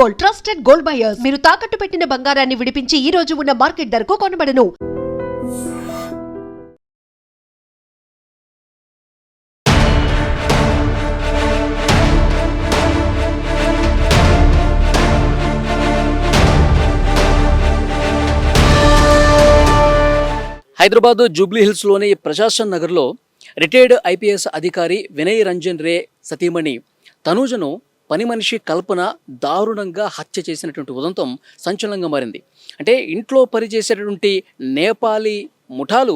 Gold, trusted gold buyers. మీరు తాకట్టు పెట్టిన బంగారాన్ని విడిపించి ఈ రోజు ఉన్న మార్కెట్ ధరకు కొనబడను. హైదరాబాద్ జూబ్లీ హిల్స్లోని ప్రశాసన్ నగర్లో రిటైర్డ్ ఐపీఎస్ అధికారి వినయ్ రంజన్ రే సతీమణి తనూజను పని మనిషి కల్పన దారుణంగా హత్య చేసినటువంటి ఉదంతం సంచలనంగా మారింది. అంటే ఇంట్లో పనిచేసేటటువంటి నేపాలీ ముఠాలు,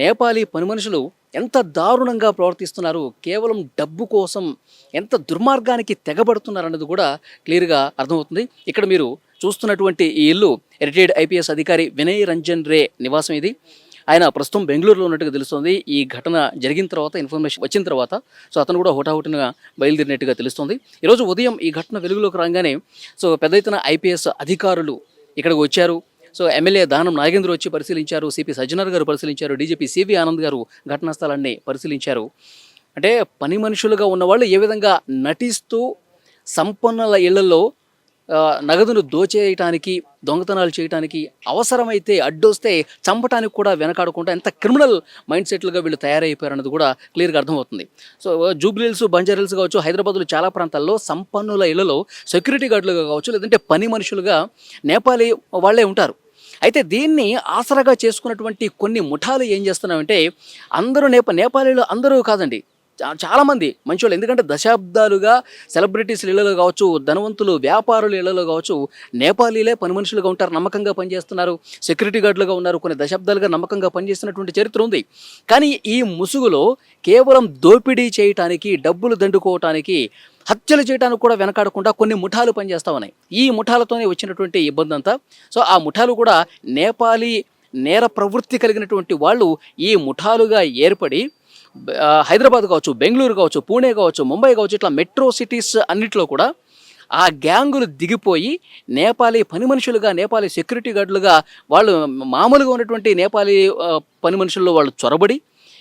నేపాలీ పని మనుషులు ఎంత దారుణంగా ప్రవర్తిస్తున్నారు, కేవలం డబ్బు కోసం ఎంత దుర్మార్గానికి తెగబడుతున్నారు అన్నది కూడా క్లియర్గా అర్థమవుతుంది. ఇక్కడ మీరు చూస్తున్నటువంటి ఈ ఇల్లు రిటైర్డ్ ఐపీఎస్ అధికారి వినయ్ రంజన్ రే నివాసం ఇది. ఆయన ప్రస్తుతం బెంగళూరులో ఉన్నట్టుగా తెలుస్తుంది. ఈ ఘటన జరిగిన తర్వాత, ఇన్ఫర్మేషన్ వచ్చిన తర్వాత అతను కూడా హుటాహుటిన బయలుదేరినట్టుగా తెలుస్తుంది. ఈరోజు ఉదయం ఈ ఘటన వెలుగులోకి రాగానే పెద్ద ఎత్తున ఐపీఎస్ అధికారులు ఇక్కడికి వచ్చారు. ఎమ్మెల్యే దానం నాగేంద్ర వచ్చి పరిశీలించారు, సిపి సజ్జనర్ గారు పరిశీలించారు, డీజీపీ సివి ఆనంద్ గారు ఘటనా స్థలాన్ని పరిశీలించారు. అంటే పని మనుషులుగా ఉన్నవాళ్ళు ఏ విధంగా నటిస్తూ సంపన్నుల ఇళ్లలో నగదును దోచేయటానికి, దొంగతనాలు చేయడానికి, అవసరమైతే అడ్డొస్తే చంపటానికి కూడా వెనకాడకుండా ఎంత క్రిమినల్ మైండ్ సెట్లుగా వీళ్ళు తయారైపోయారన్నది కూడా క్లియర్గా అర్థమవుతుంది. జూబ్లీ హిల్స్, బంజారా హిల్స్ కావచ్చు, హైదరాబాద్లో చాలా ప్రాంతాల్లో సంపన్నుల ఇళ్లలో సెక్యూరిటీ గార్డులుగా కావచ్చు, లేదంటే పని మనుషులుగా నేపాలీ వాళ్ళే ఉంటారు. అయితే దీన్ని ఆసరాగా చేసుకున్నటువంటి కొన్ని ముఠాలు ఏం చేస్తున్నామంటే, అందరూ నేపాలీలు అందరూ కాదండి, చాలామంది మంచోళ్ళు. ఎందుకంటే దశాబ్దాలుగా సెలబ్రిటీస్ ఇళ్లలో కావచ్చు, ధనవంతులు వ్యాపారుల ఇళ్లలో కావచ్చు, నేపాలీలే పని మనుషులుగా ఉంటారు, నమ్మకంగా పనిచేస్తున్నారు, సెక్యూరిటీ గార్డులుగా ఉన్నారు, కొన్ని దశాబ్దాలుగా నమ్మకంగా పనిచేస్తున్నటువంటి చరిత్ర ఉంది. కానీ ఈ ముసుగులో కేవలం దోపిడీ చేయటానికి, డబ్బులు దండుకోవటానికి, హత్యలు చేయడానికి కూడా వెనకాడకుండా కొన్ని ముఠాలు పనిచేస్తా ఉన్నాయి. ఈ ముఠాలతోనే వచ్చినటువంటి ఇబ్బంది అంతా. ఆ ముఠాలు కూడా నేపాలీ నేర ప్రవృత్తి కలిగినటువంటి వాళ్ళు ఈ ముఠాలుగా ఏర్పడి హైదరాబాద్ కావచ్చు, బెంగళూరు కావచ్చు, పూణే కావచ్చు, ముంబై కావచ్చు, ఇట్లా మెట్రో సిటీస్ అన్నిట్లో కూడా ఆ గ్యాంగులు దిగిపోయి నేపాలీ పని మనుషులుగా, నేపాలీ సెక్యూరిటీ గార్డులుగా, వాళ్ళు మామూలుగా ఉన్నటువంటి నేపాలీ పని మనుషుల్లో వాళ్ళు చొరబడి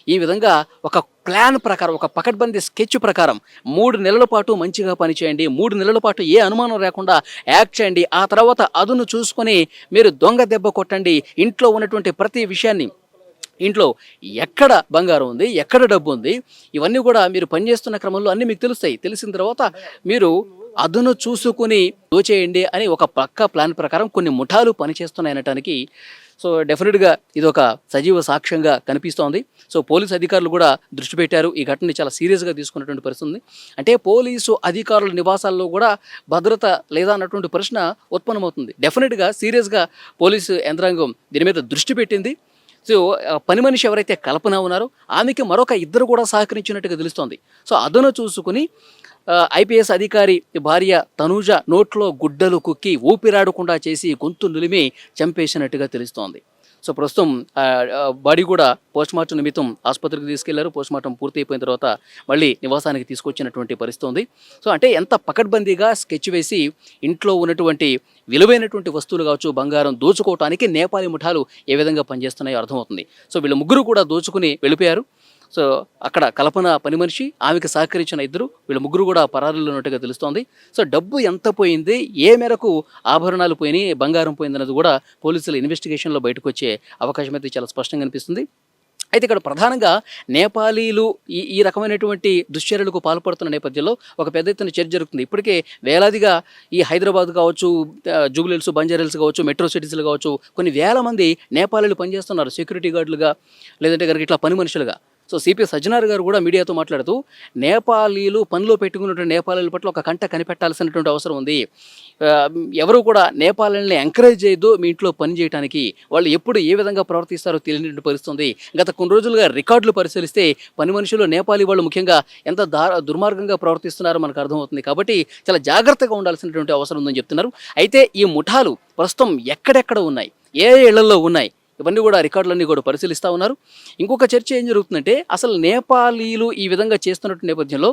ఈ విధంగా ఒక ప్లాన్ ప్రకారం, ఒక పకడ్బందీ స్కెచ్ ప్రకారం 3 నెలల పాటు మంచిగా పనిచేయండి, 3 నెలల పాటు ఏ అనుమానం లేకుండా యాక్ట్ చేయండి, ఆ తర్వాత అదును చూసుకొని మీరు దొంగ దెబ్బ కొట్టండి, ఇంట్లో ఉన్నటువంటి ప్రతి విషయాన్ని, ఇంట్లో ఎక్కడ బంగారం ఉంది, ఎక్కడ డబ్బు ఉంది, ఇవన్నీ కూడా మీరు పనిచేస్తున్న క్రమంలో అన్నీ మీకు తెలుస్తాయి. తెలిసిన తర్వాత మీరు అదును చూసుకుని దోచేయండి అని ఒక పక్కా ప్లాన్ ప్రకారం కొన్ని ముఠాలు పనిచేస్తున్నాయనటానికి డెఫినెట్గా ఇది ఒక సజీవ సాక్ష్యంగా కనిపిస్తోంది. పోలీసు అధికారులు కూడా దృష్టి పెట్టారు. ఈ ఘటనని చాలా సీరియస్గా తీసుకున్నటువంటి పరిస్థితి ఉంది. అంటే పోలీసు అధికారుల నివాసాల్లో కూడా భద్రత లేదా అన్నటువంటి ప్రశ్న ఉత్పన్నమవుతుంది. డెఫినెట్గా సీరియస్గా పోలీసు యంత్రాంగం దీని మీద దృష్టి పెట్టింది. పని మనిషి ఎవరైతే కల్పన ఉన్నారో ఆమెకి మరొక 2 కూడా సహకరించినట్టుగా తెలుస్తోంది. అదను చూసుకుని ఐపీఎస్ అధికారి భార్య తనూజ నోట్లో గుడ్డలు కుక్కి ఊపిరాడకుండా చేసి గొంతు నులిమి చంపేసినట్టుగా తెలుస్తోంది. ప్రస్తుతం బాడీ కూడా పోస్ట్మార్టం నిమిత్తం ఆసుపత్రికి తీసుకెళ్లారు. పోస్ట్మార్టం పూర్తి అయిపోయిన తర్వాత మళ్ళీ నివాసానికి తీసుకొచ్చినటువంటి పరిస్థితి ఉంది. అంటే ఎంత పకడ్బందీగా స్కెచ్ వేసి ఇంట్లో ఉన్నటువంటి విలువైనటువంటి వస్తువులు కావచ్చు, బంగారం దోచుకోవటానికి నేపాలీ ముఠాలు ఏ విధంగా పనిచేస్తున్నాయో అర్థమవుతుంది. వీళ్ళు ముగ్గురు కూడా దోచుకుని వెళ్ళిపోయారు. అక్కడ కల్పన పని మనిషి, ఆమెకు సహకరించిన 2, వీళ్ళ ముగ్గురు కూడా పరారులు ఉన్నట్టుగా తెలుస్తోంది. డబ్బు ఎంత పోయింది, ఏ మేరకు ఆభరణాలు పోయినాయి, బంగారం పోయిందన్నది కూడా పోలీసుల ఇన్వెస్టిగేషన్లో బయటకు వచ్చే అవకాశం అయితే చాలా స్పష్టంగా కనిపిస్తుంది. అయితే ఇక్కడ ప్రధానంగా నేపాలీలు ఈ రకమైనటువంటి దుశ్చర్యలకు పాల్పడుతున్న నేపథ్యంలో ఒక పెద్ద ఎత్తున చర్చ జరుగుతుంది. ఇప్పటికే వేలాదిగా ఈ హైదరాబాద్ కావచ్చు, జూబ్లీ హిల్స్, బంజారా హిల్స్ కావచ్చు, మెట్రో సిటీస్లు కావచ్చు, కొన్ని వేల మంది నేపాలీలు పనిచేస్తున్నారు సెక్యూరిటీ గార్డులుగా, లేదంటే కనుక ఇట్లా పని మనుషులుగా. సిపి సజ్జనర్ గారు కూడా మీడియాతో మాట్లాడుతూ నేపాలీలు పనిలో పెట్టుకున్నటువంటి నేపాలీల పట్ల ఒక కంట కనిపెట్టాల్సినటువంటి అవసరం ఉంది. ఎవరు కూడా నేపాలీలని ఎంకరేజ్ చేయొద్దు మీ ఇంట్లో పని చేయడానికి, వాళ్ళు ఎప్పుడు ఏ విధంగా ప్రవర్తిస్తారో తెలియనటువంటి పరిస్థితుంది. గత కొన్ని రోజులుగా రికార్డులు పరిశీలిస్తే పని మనుషులు నేపాలీ వాళ్ళు ముఖ్యంగా ఎంత దుర్మార్గంగా ప్రవర్తిస్తున్నారో మనకు అర్థమవుతుంది. కాబట్టి చాలా జాగ్రత్తగా ఉండాల్సినటువంటి అవసరం ఉందని చెప్తున్నారు. అయితే ఈ ముఠాలు ప్రస్తుతం ఎక్కడెక్కడ ఉన్నాయి, ఏ ఇళ్లలో ఉన్నాయి, ఇవన్నీ కూడా రికార్డులన్నీ కూడా పరిశీలిస్తూ ఉన్నారు. ఇంకొక చర్చ ఏం జరుగుతుందంటే, అసలు నేపాలీలు ఈ విధంగా చేస్తున్నట్టు నేపథ్యంలో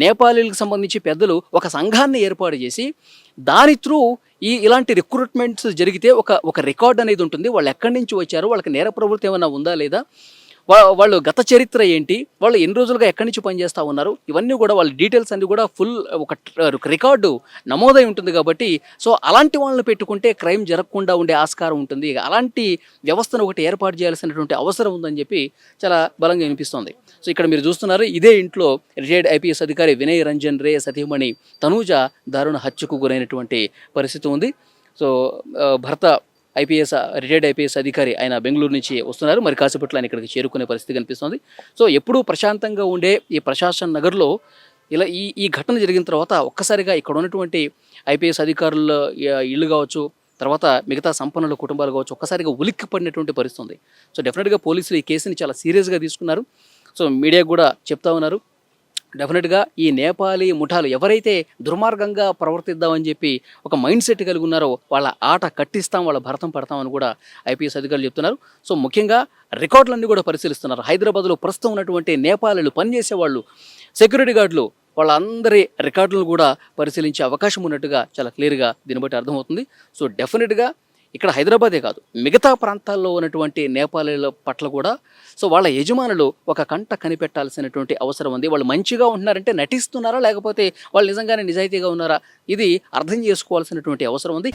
నేపాలీలకు సంబంధించి పెద్దలు ఒక సంఘాన్ని ఏర్పాటు చేసి దాని త్రూ ఇలాంటి రిక్రూట్మెంట్స్ జరిగితే ఒక రికార్డ్ అనేది ఉంటుంది. వాళ్ళు ఎక్కడి నుంచి వచ్చారు, వాళ్ళకి నేర ప్రవృత్తి ఏమైనా ఉందా లేదా, వాళ్ళు గత చరిత్ర ఏంటి, వాళ్ళు ఎన్ని రోజులుగా ఎక్కడి నుంచి పనిచేస్తూ ఉన్నారు, ఇవన్నీ కూడా వాళ్ళ డీటెయిల్స్ అన్ని కూడా ఫుల్ ఒక రికార్డు నమోదై ఉంటుంది. కాబట్టి సో అలాంటి వాళ్ళని పెట్టుకుంటే క్రైమ్ జరగకుండా ఉండే ఆస్కారం ఉంటుంది. అలాంటి వ్యవస్థను ఒకటి ఏర్పాటు చేయాల్సినటువంటి అవసరం ఉందని చెప్పి చాలా బలంగా వినిపిస్తోంది. సో ఇక్కడ మీరు చూస్తున్నారు, ఇదే ఇంట్లో రిటైర్డ్ ఐపీఎస్ అధికారి వినయ్ రంజన్ రే సతీమణి తనూజ దారుణ హత్యకు గురైనటువంటి పరిస్థితి ఉంది. సో భర్త రిటైర్డ్ ఐపీఎస్ అధికారి ఆయన బెంగళూరు నుంచి వస్తున్నారు. మరి కాసేపట్లో ఆయన ఇక్కడికి చేరుకునే పరిస్థితి కనిపిస్తుంది. సో ఎప్పుడూ ప్రశాంతంగా ఉండే ఈ ప్రశాసన్ నగర్లో ఇలా ఈ ఘటన జరిగిన తర్వాత ఒక్కసారిగా ఇక్కడ ఉన్నటువంటి ఐపీఎస్ అధికారుల ఇళ్ళు కావచ్చు, తర్వాత మిగతా సంపన్నుల కుటుంబాలు కావచ్చు, ఒక్కసారిగా ఉలిక్కి పడినటువంటి పరిస్థితి ఉంది. సో డెఫినెట్గా పోలీసులు ఈ కేసుని చాలా సీరియస్గా తీసుకున్నారు. సో మీడియాకు కూడా చెప్తా ఉన్నారు, డెఫినెట్గా ఈ నేపాలీ ముఠాలు ఎవరైతే దుర్మార్గంగా ప్రవర్తిద్దామని చెప్పి ఒక మైండ్ సెట్ కలిగి ఉన్నారో వాళ్ళ ఆట కట్టిస్తాం, వాళ్ళ భరతం పడతామని కూడా ఐపీఎస్ అధికారులు చెప్తున్నారు. సో ముఖ్యంగా రికార్డులన్నీ కూడా పరిశీలిస్తున్నారు. హైదరాబాద్లో ప్రస్తుతం ఉన్నటువంటి నేపాలీలు పనిచేసేవాళ్ళు, సెక్యూరిటీ గార్డులు, వాళ్ళందరి రికార్డులను కూడా పరిశీలించే అవకాశం ఉన్నట్టుగా చాలా క్లియర్గా దీన్ని బట్టి అర్థమవుతుంది. సో డెఫినెట్గా ఇక్కడ హైదరాబాదే కాదు, మిగతా ప్రాంతాల్లో ఉన్నటువంటి నేపాలీల పట్ల కూడా సో వాళ్ళ యజమానులు ఒక కంట కనిపెట్టాల్సినటువంటి అవసరం ఉంది. వాళ్ళు మంచిగా ఉంటున్నారంటే నటిస్తున్నారా, లేకపోతే వాళ్ళు నిజంగానే నిజాయితీగా ఉన్నారా, ఇది అర్థం చేసుకోవాల్సినటువంటి అవసరం ఉంది.